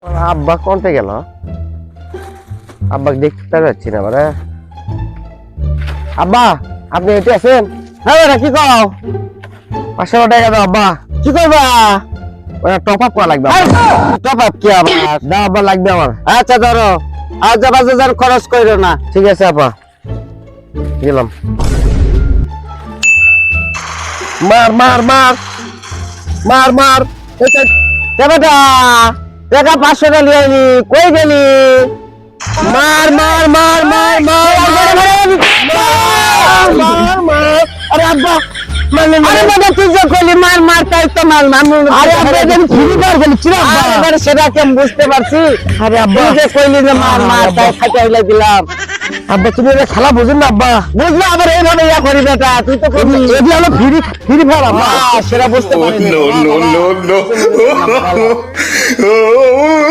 আব্বা কোনটা গেল? আব্বা দেখতে পাচ্ছি না মানে। আব্বা আপনি এটি আছেন? হ্যাঁ কি কও? 500 টাকা দাও আব্বা। কি করবা? টপ আপ করা লাগবে। টপ আপ কি আবার? দাও আব্বা, লাগবে আমার। আচ্ছা ধরো, আজ বাজার খরচ কইরো না। ঠিক আছে আব্বা, গেলাম। মার মার মার মার মার। বেটা টাকা 500 টাকা নিয়ে আইনি, কই গেলি? মার মার মার মার মার মার মার। আরে আব্বা আরে বাবা, তুই যে কইলি মার মার, তাই তো মার মার। আরে আব্বা আমি ফ্রি ফায়ার খেলছি না আব্বা। আরে সেটা কেমন বুঝতে পারছি। আরে আব্বা তুই যে কইলি যে মার মার, তাই খাইতে হইলা দিলাম। আব্বা তুমি এটা খেলা বুঝুন না আব্বা। বুঝলো আবার এইভাবে ইয়া করি বেটা, তুই তো কইলি এগুলো হলো ফ্রি ফায়ার আব্বা। সেটা বুঝতে পারি।